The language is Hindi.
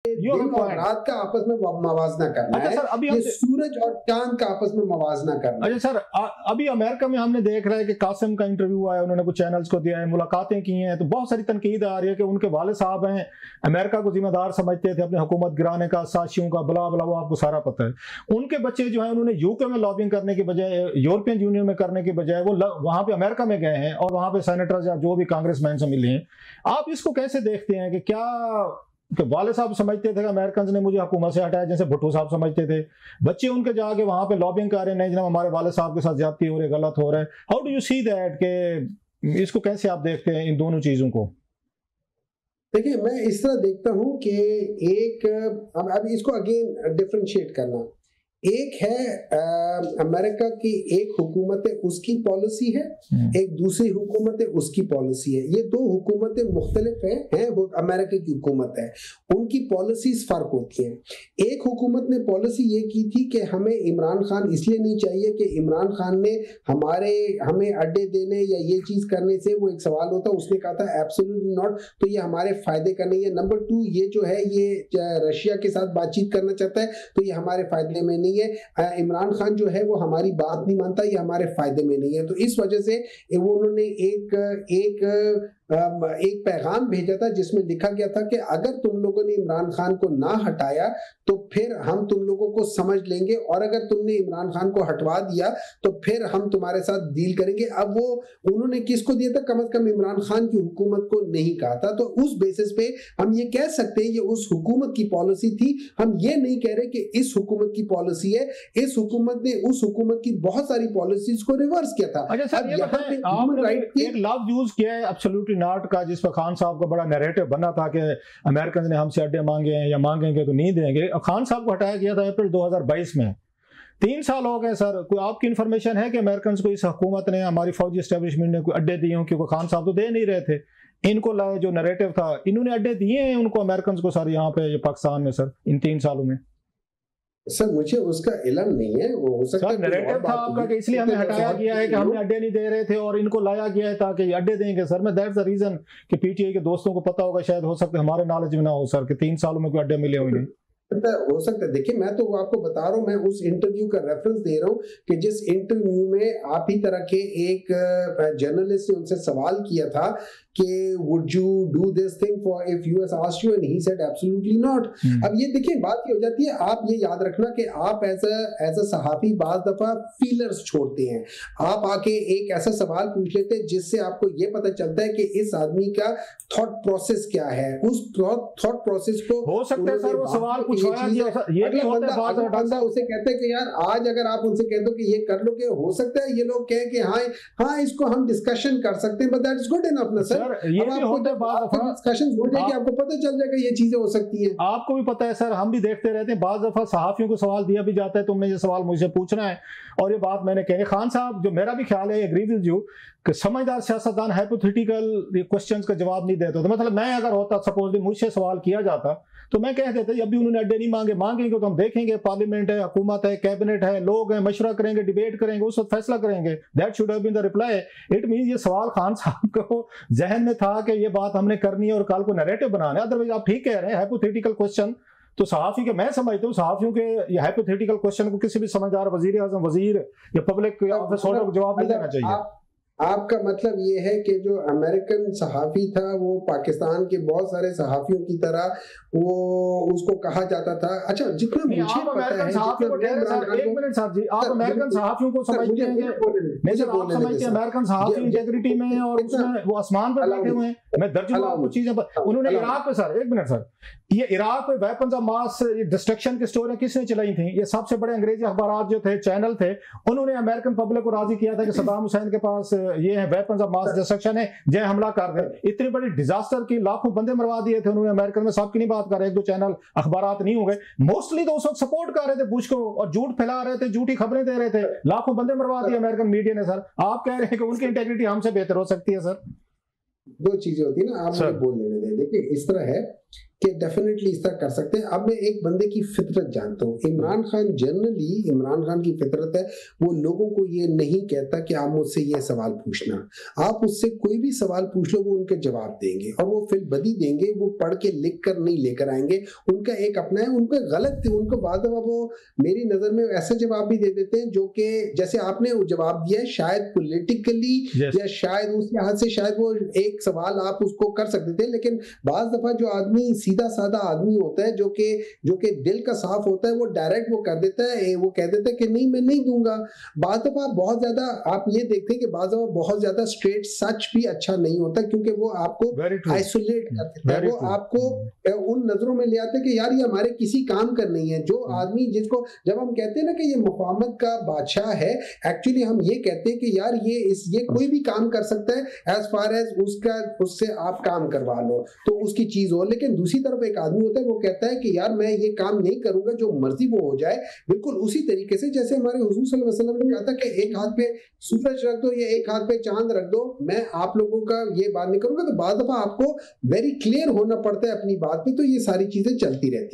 दिन और रात का आपस में मवाजना करना है। सर, अभी ये सूरज और चांद का आपस में मवाजना करना। अच्छा सर, अभी अमेरिका में हमने देख रहा है कि कासिम का इंटरव्यू आया, उन्होंने कुछ चैनल्स को दिया है, मुलाकातें की हैं, तो बहुत सारी तनकीद आ रही है कि उनके वाले साहब हैं, अमेरिका को जिम्मेदार समझते थे अपनी हुकूमत गिराने का, साजिशों का, बला बला, वो आपको सारा पता है। उनके बच्चे जो है उन्होंने यूके में लॉबिंग करने के बजाय, यूरोपियन यूनियन में करने के बजाय वो वहां पे अमेरिका में गए हैं और वहां पे सेनेटर्स या जो भी कांग्रेसमैन से मिले हैं। आप इसको कैसे देखते हैं कि क्या कि वाले साहब समझते थे कि अमेरिकन ने मुझे हुकूमत से हटाया, जैसे भुट्टो साहब समझते थे, बच्चे उनके जाके वहां पे लॉबिंग कर रहे हैं, नहीं जनाब हमारे वाले साहब के साथ ज्यादती हो रही है, गलत हो रहा है। How do you see that, कि इसको कैसे आप देखते हैं इन दोनों चीजों को? देखिए, मैं इस तरह देखता हूं कि एक अब इसको अगेन डिफरेंशिएट करना, एक है अमेरिका की एक हुकूमत है, उसकी पॉलिसी है, एक दूसरी हुकूमत है, उसकी पॉलिसी है। ये दो हुकूमतें मुख्तलिफ हैं, अमेरिका की हुकूमत है, उनकी पॉलिसीज फर्क होती हैं। एक हुकूमत ने पॉलिसी ये की थी कि हमें इमरान खान इसलिए नहीं चाहिए कि इमरान खान ने हमें अड्डे देने या ये चीज करने से वो एक सवाल होता, उसने कहा था एब्सोल्युटली नॉट, तो ये हमारे फायदे का नहीं है। नंबर 2, ये जो है ये रशिया के साथ बातचीत करना चाहता है, तो ये हमारे फायदे में नहीं है। इमरान खान जो है वो हमारी बात नहीं मानता, ये हमारे फायदे में नहीं है। तो इस वजह से वो उन्होंने एक पैगाम भेजा था जिसमें लिखा गया था कि अगर तुम लोगों ने इमरान खान को ना हटाया तो फिर हम तुम लोगों को समझ लेंगे, और अगर तुमने इमरान खान को हटवा दिया तो फिर हम तुम्हारे साथ डील करेंगे। अब वो उन्होंने किसको दिया था? कम से कम इमरान खान की हुकूमत को नहीं कहा था। तो उस बेसिस पे हम ये कह सकते हैं ये उस हुकूमत की पॉलिसी थी। हम ये नहीं कह रहे कि इस हुकूमत की पॉलिसी है। इस हुकूमत ने उस हुकूमत की बहुत सारी पॉलिसीज को रिवर्स किया था। अच्छा सर, ये बताएं, आपने एक लफ्ज यूज किया है एब्सोल्युटली नॉट का, जिस पर खान साहब का बड़ा नैरेटिव बना था कि अमेरिकन ने हमसे अड्डे मांगे हैं या मांगेंगे तो नहीं देंगे। खान साहब को हटाया गया था अप्रैल 2022 में। 3 साल हो गए सर। कोई आपकी इंफॉर्मेशन है कि अमेरिकन को इस हुकूमत ने, हमारी फौजी एस्टेब्लिशमेंट ने कोई अड्डे दिए हों? क्योंकि खान साहब तो दे नहीं रहे थे, इनको लाए जो नैरेटिव था, इन्होंने अड्डे दिए हैं उनको अमेरिकन को सर यहाँ पे पाकिस्तान में सर इन 3 सालों में? सर मुझे उसका इल्म नहीं है, वो हो सकता है नैरेटिव था आपका कि इसलिए हमें हटाया गया है कि हमने अड्डे नहीं दे रहे थे और इनको लाया गया है ताकि ये अड्डे देंगे। सर मैं दैट्स द रीजन कि पीटीआई के दोस्तों को पता होगा, शायद हो सकता है हमारे नॉलेज में ना हो सर, कि 3 सालों में कोई अड्डे मिले होंगे। हो सकता है। देखिए, मैं तो आपको बता रहा हूँ, मैं उस इंटरव्यू का रेफरेंस दे रहा हूँ कि जिस इंटरव्यू में आप ही तरह के एक जर्नलिस्ट ने उनसे सवाल किया था कि would you do this thing for if US asked you, and he said absolutely not। अब ये देखिए बात ये हो जाती है, आप ये याद रखना कि आप एज अ सहाफी बाज दफा फीलर्स छोड़ते हैं। आप आके एक ऐसा सवाल पूछ लेते हैं जिससे आपको ये पता चलता है कि इस आदमी का थॉट प्रोसेस क्या है। उस थॉट प्रोसेस को हो सकता है सर वो सवाल पूछवाया ये भी होता है, बंदा उसे कहते हैं कि यार आज अगर आप उनसे कह दो कि ये कर लो, के हो सकता है ये लोग कहें कि हाँ इसको हम डिस्कशन कर सकते हैं, but that is good enough ना सर। ये भी होता है डिस्कशन होंगे, आपको पता चल जाएगा ये चीजें हो सकती है। आपको भी पता है सर, हम भी देखते रहते हैं, बाज दफा सहाफियों को सवाल दिया भी जाता है, तुमने ये सवाल मुझे पूछना है, और ये बात मैंने कही। खान साहब, जो मेरा भी ख्याल है, एग्री विद यू कि समझदार सियासतदान हाइपोथेटिकल क्वेश्चंस का जवाब नहीं देता। तो मतलब मैं अगर होता, सपोज मुझसे सवाल किया जाता तो मैं कह देता अभी उन्होंने अड्डे नहीं मांगेंगे तो हम देखेंगे, पार्लियामेंट है, हुकूमत है, कैबिनेट है, लोग हैं, मशवरा करेंगे, डिबेट करेंगे, उस वक्त फैसला करेंगे। That should have been the reply. It means ये सवाल खान साहब को जहन में था कि ये बात हमने करनी है और कल को नैरेटिव बनाना है। अदरवाइज आप ठीक कह रहे हैं, हाइपोथेटिकल क्वेश्चन तो सहाफी के, मैं समझता हूँ सहाफियों के ये हाइपोथेटिकल क्वेश्चन को किसी भी समझदार वजीर आजम, वजीर या पब्लिक ऑफिस होल्डर को जवाब नहीं देना चाहिए। आपका मतलब ये है कि जो अमेरिकन सहाफी था वो पाकिस्तान के बहुत सारे सहाफियों की तरह वो उसको कहा जाता था। अच्छा, जितना मुझे पता है, एक मिनट साहब जी, आप अमेरिकन सहाफियों को समझते हैं, आप समझते हैं अमेरिकन सहाफी इंटेग्रिटी में और उसमें वो आसमान पर बैठे हुए हैं। मैं दर्जनों आपको चीजें, उन्होंने इराक पे सर, एक मिनट सर, ये इराक पे वेपन्स ऑफ मास डिस्ट्रक्शन की स्टोरी किसने चलाई थी? ये सबसे बड़े अंग्रेजी अखबार जो थे, चैनल थे, उन्होंने अमेरिकन पब्लिक को राजी किया था कि सद्दाम हुसैन के पास ये है, वेपन्स ऑफ मास डिस्ट्रक्शन है, जय हमला कर दे। इतनी बड़ी डिजास्टर की लाखों बंदे मरवा दिए थे उन्होंने अमेरिकन में। सबकी नहीं बात कर रहे, 1-2 चैनल अखबार नहीं होंगे, मोस्टली तो उस वक्त सपोर्ट कर रहे थे बुश को और झूठ फैला रहे थे, झूठी खबरें दे रहे थे, लाखों बंदे मरवा दिए अमेरिकन मीडिया ने। सर आप कह रहे हैं कि उनकी इंटेग्रिटी हमसे बेहतर हो सकती है? सर 2 चीजें होती है ना, आप मुझे बोल लेने दें। देखिए, इस तरह है कि डेफिनेटली इस तरह कर सकते हैं। अब मैं एक बंदे की फितरत जानता हूँ, इमरान खान जनरली, इमरान खान की फितरत है वो लोगों को ये नहीं कहता कि आप मुझसे ये सवाल पूछना, आप उससे कोई भी सवाल पूछ लो वो उनके जवाब देंगे और वो फिर बदी देंगे, वो पढ़ के लिख कर नहीं लेकर आएंगे। उनका एक अपना है, उनका गलत थे, उनको बाद में वो मेरी नजर में ऐसे जवाब भी दे देते हैं जो कि जैसे आपने वो जवाब दिया है शायद पॉलिटिकली या शायद उस लिहाज से शायद वो एक सवाल आप उसको कर सकते थे, लेकिन बाज दफा जो आदमी सीधा साधा आदमी होता है जो कि दिल का साफ होता है वो डायरेक्ट वो कर देता है, वो कह देता है कि नहीं मैं नहीं दूंगा। बाज दफा बहुत ज्यादा आप ये देखते हैं कि बाज दफा बहुत ज्यादा स्ट्रेट सच भी अच्छा नहीं होता क्योंकि वो आपको आइसोलेट कर देता है, वो आपको उन नजरों में ले आता है कि यार ये हमारे किसी काम का नहीं है। जो आदमी जिसको जब हम कहते हैं ना कि ये मुफाहमत का बादशाह है, एक्चुअली हम ये कहते हैं कि यार ये कोई भी काम कर सकता है एज फार एज उससे आप काम करवा लो तो उसकी चीज हो। लेकिन दूसरी तरफ एक आदमी होता है वो कहता है कि यार मैं ये काम नहीं करूंगा, जो मर्जी वो हो जाए। बिल्कुल उसी तरीके से जैसे हमारे हुजूर सल्लल्लाहु अलैहि वसल्लम ने कहा था कि एक हाथ पे सूरज रख दो या एक हाथ पे चांद रख दो, मैं आप लोगों का ये बात नहीं करूंगा। तो बाद दफा आपको वेरी क्लियर होना पड़ता है अपनी बात में, तो ये सारी चीजें चलती रहती है।